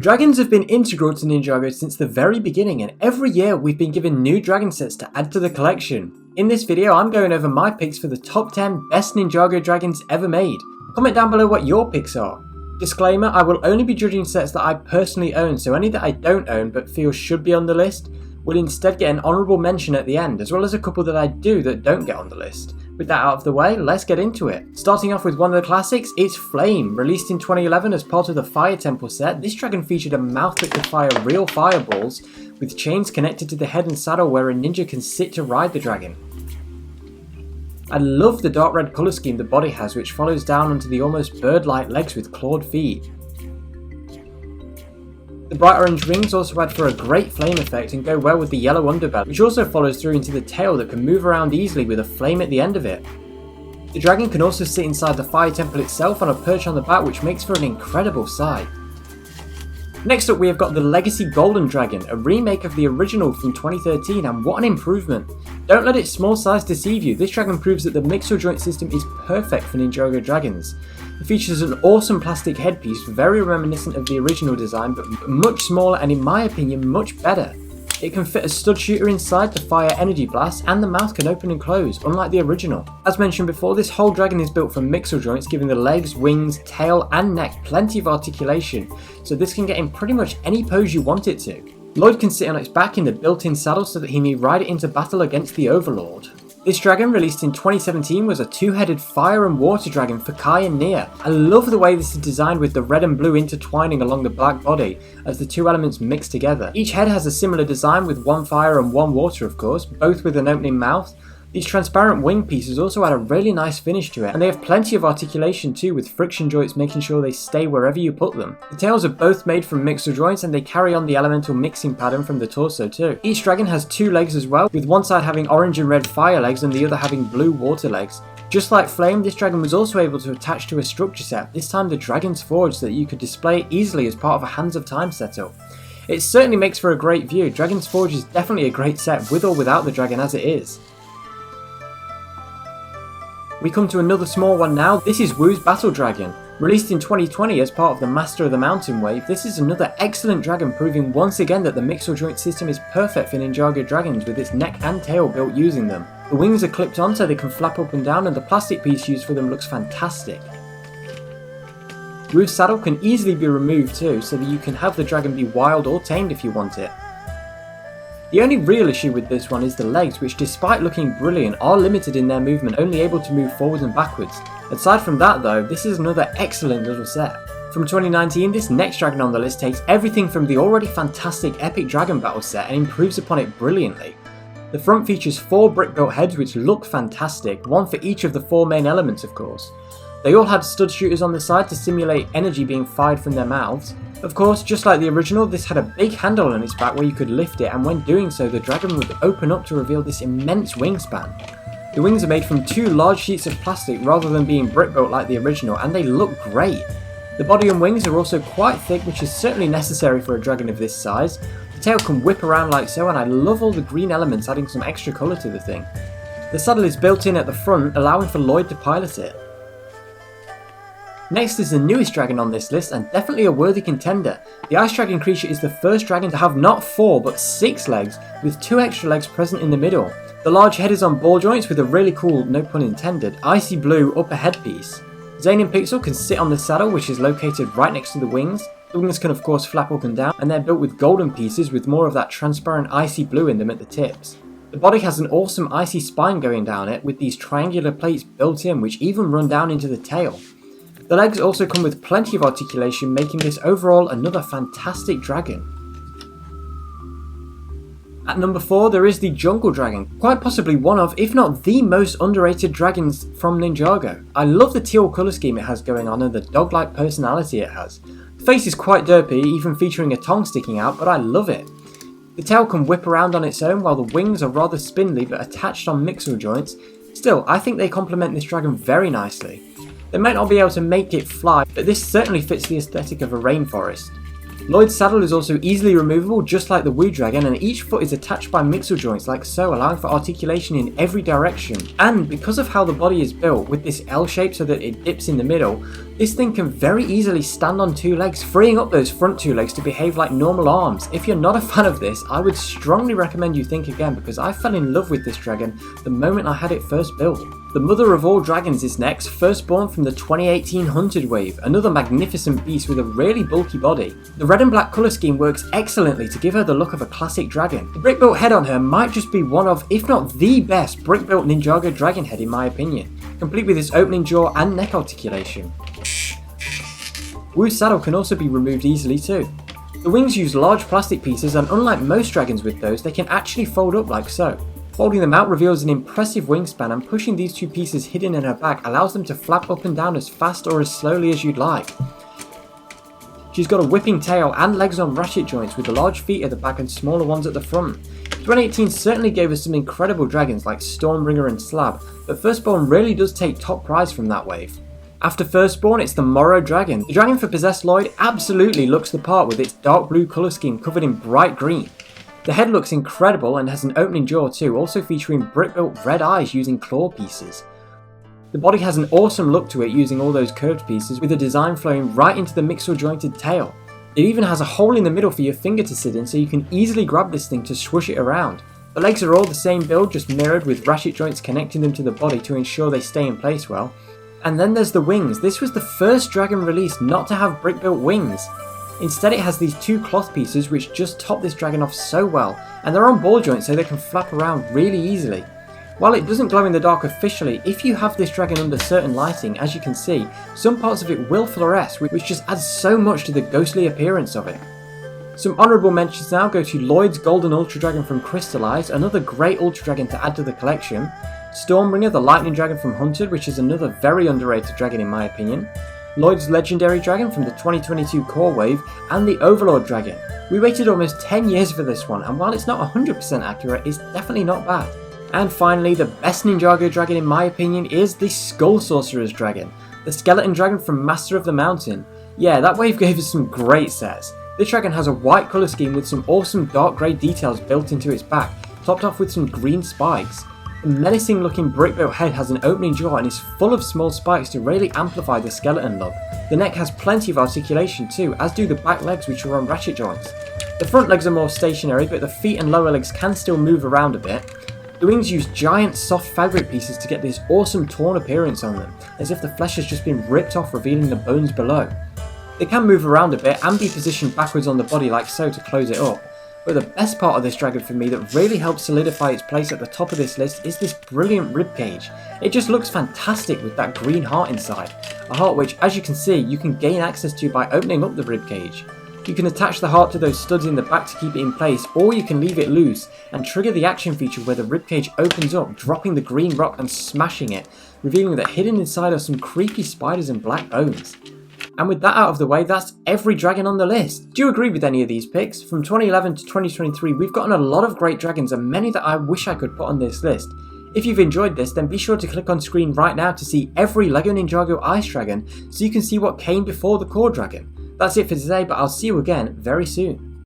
Dragons have been integral to Ninjago since the very beginning, and every year we've been given new dragon sets to add to the collection. In this video I'm going over my picks for the top 10 best Ninjago dragons ever made. Comment down below what your picks are. Disclaimer, I will only be judging sets that I personally own, so any that I don't own but feel should be on the list will instead get an honourable mention at the end, as well as a couple that I do that don't get on the list. With that out of the way, let's get into it. Starting off with one of the classics, it's Flame. Released in 2011 as part of the Fire Temple set, this dragon featured a mouth that could fire real fireballs, with chains connected to the head and saddle where a ninja can sit to ride the dragon. I love the dark red colour scheme the body has, which follows down onto the almost bird-like legs with clawed feet. The bright orange wings also add for a great flame effect and go well with the yellow underbelly, which also follows through into the tail that can move around easily with a flame at the end of it. The dragon can also sit inside the fire temple itself on a perch on the back, which makes for an incredible sight. Next up we have got the Legacy Golden Dragon, a remake of the original from 2013, and what an improvement! Don't let its small size deceive you, this dragon proves that the mixer joint system is perfect for Ninjago dragons. It features an awesome plastic headpiece, very reminiscent of the original design but much smaller and in my opinion much better. It can fit a stud shooter inside to fire energy blasts, and the mouth can open and close, unlike the original. As mentioned before, this whole dragon is built from mixer joints, giving the legs, wings, tail and neck plenty of articulation, so this can get in pretty much any pose you want it to. Lloyd can sit on its back in the built-in saddle so that he may ride it into battle against the Overlord. This dragon, released in 2017, was a two-headed fire and water dragon for Kai and Nia. I love the way this is designed with the red and blue intertwining along the black body as the two elements mix together. Each head has a similar design with one fire and one water of course, both with an opening mouth. These transparent wing pieces also add a really nice finish to it, and they have plenty of articulation too, with friction joints making sure they stay wherever you put them. The tails are both made from mixer joints and they carry on the elemental mixing pattern from the torso too. Each dragon has two legs as well, with one side having orange and red fire legs and the other having blue water legs. Just like Flame, this dragon was also able to attach to a structure set, this time the Dragon's Forge, so that you could display it easily as part of a Hands of Time setup. It certainly makes for a great view. Dragon's Forge is definitely a great set with or without the dragon as it is. We come to another small one now. This is Wu's Battle Dragon. Released in 2020 as part of the Master of the Mountain wave, this is another excellent dragon, proving once again that the mixer joint system is perfect for Ninjago dragons, with its neck and tail built using them. The wings are clipped on so they can flap up and down, and the plastic piece used for them looks fantastic. Wu's saddle can easily be removed too, so that you can have the dragon be wild or tamed if you want it. The only real issue with this one is the legs, which despite looking brilliant are limited in their movement, only able to move forwards and backwards. Aside from that though, this is another excellent little set. From 2019, this next dragon on the list takes everything from the already fantastic Epic Dragon Battle set and improves upon it brilliantly. The front features 4 brick-built heads which look fantastic, one for each of the 4 main elements of course. They all had stud shooters on the side to simulate energy being fired from their mouths. Of course, just like the original, this had a big handle on its back where you could lift it, and when doing so the dragon would open up to reveal this immense wingspan. The wings are made from 2 large sheets of plastic rather than being brick built like the original, and they look great. The body and wings are also quite thick, which is certainly necessary for a dragon of this size. The tail can whip around like so, and I love all the green elements adding some extra colour to the thing. The saddle is built in at the front, allowing for Lloyd to pilot it. Next is the newest dragon on this list, and definitely a worthy contender. The Ice Dragon creature is the first dragon to have not 4 but 6 legs, with 2 extra legs present in the middle. The large head is on ball joints with a really cool, no pun intended, icy blue upper headpiece. Zane and Pixel can sit on the saddle, which is located right next to the wings. The wings can of course flap up and down, and they're built with golden pieces with more of that transparent icy blue in them at the tips. The body has an awesome icy spine going down it, with these triangular plates built in which even run down into the tail. The legs also come with plenty of articulation, making this overall another fantastic dragon. At number 4 there is the Jungle Dragon, quite possibly one of, if not the most underrated dragons from Ninjago. I love the teal colour scheme it has going on and the dog-like personality it has. The face is quite derpy, even featuring a tongue sticking out, but I love it. The tail can whip around on its own, while the wings are rather spindly but attached on mixer joints. Still, I think they complement this dragon very nicely. They might not be able to make it fly, but this certainly fits the aesthetic of a rainforest. Lloyd's saddle is also easily removable, just like the Wu Dragon, and each foot is attached by mixer joints like so, allowing for articulation in every direction. And because of how the body is built, with this L shape so that it dips in the middle, This thing can very easily stand on 2 legs, freeing up those front 2 legs to behave like normal arms. If you're not a fan of this, I would strongly recommend you think again, because I fell in love with this dragon the moment I had it first built. The mother of all dragons is next, Firstbourne from the 2018 Hunted wave, another magnificent beast with a really bulky body. The red and black colour scheme works excellently to give her the look of a classic dragon. The brick-built head on her might just be one of, if not the best, brick-built Ninjago dragon head in my opinion, complete with its opening jaw and neck articulation. Wu's saddle can also be removed easily too. The wings use large plastic pieces, and unlike most dragons with those, they can actually fold up like so. Folding them out reveals an impressive wingspan, and pushing these 2 pieces hidden in her back allows them to flap up and down as fast or as slowly as you'd like. She's got a whipping tail and legs on ratchet joints with the large feet at the back and smaller ones at the front. 2018 certainly gave us some incredible dragons like Stormbringer and Slab, but Firstbourne really does take top prize from that wave. After Firstbourne, it's the Morro dragon. The dragon for Possessed Lloyd absolutely looks the part with its dark blue colour scheme covered in bright green. The head looks incredible and has an opening jaw too, also featuring brick-built red eyes using claw pieces. The body has an awesome look to it using all those curved pieces, with the design flowing right into the mixer jointed tail. It even has a hole in the middle for your finger to sit in, so you can easily grab this thing to swoosh it around. The legs are all the same build, just mirrored with ratchet joints connecting them to the body to ensure they stay in place well. And then there's the wings. This was the first dragon released not to have brick-built wings. Instead it has these 2 cloth pieces which just top this dragon off so well, and they're on ball joints so they can flap around really easily. While it doesn't glow in the dark officially, if you have this dragon under certain lighting, as you can see, some parts of it will fluoresce, which just adds so much to the ghostly appearance of it. Some honourable mentions now go to Lloyd's Golden Ultra Dragon from Crystallize, another great Ultra Dragon to add to the collection, Stormbringer the Lightning Dragon from Hunted, which is another very underrated dragon in my opinion, Lloyd's Legendary Dragon from the 2022 Core Wave, and the Overlord Dragon. We waited almost 10 years for this one, and while it's not 100% accurate, it's definitely not bad. And finally, the best Ninjago dragon in my opinion is the Skull Sorcerer's Dragon, the Skeleton Dragon from Master of the Mountain. Yeah, that wave gave us some great sets. This dragon has a white colour scheme with some awesome dark grey details built into its back, topped off with some green spikes. The menacing looking brick-built head has an opening jaw and is full of small spikes to really amplify the skeleton look. The neck has plenty of articulation too, as do the back legs which are on ratchet joints. The front legs are more stationary, but the feet and lower legs can still move around a bit. The wings use giant soft fabric pieces to get this awesome torn appearance on them, as if the flesh has just been ripped off, revealing the bones below. They can move around a bit and be positioned backwards on the body like so to close it up. But the best part of this dragon for me that really helps solidify its place at the top of this list is this brilliant ribcage. It just looks fantastic with that green heart inside, a heart which, as you can see, you can gain access to by opening up the ribcage. You can attach the heart to those studs in the back to keep it in place, or you can leave it loose and trigger the action feature where the ribcage opens up, dropping the green rock and smashing it, revealing that hidden inside are some creepy spiders and black bones. And with that out of the way, that's every dragon on the list. Do you agree with any of these picks? From 2011 to 2023, we've gotten a lot of great dragons and many that I wish I could put on this list. If you've enjoyed this, then be sure to click on screen right now to see every LEGO Ninjago Ice Dragon so you can see what came before the core dragon. That's it for today, but I'll see you again very soon.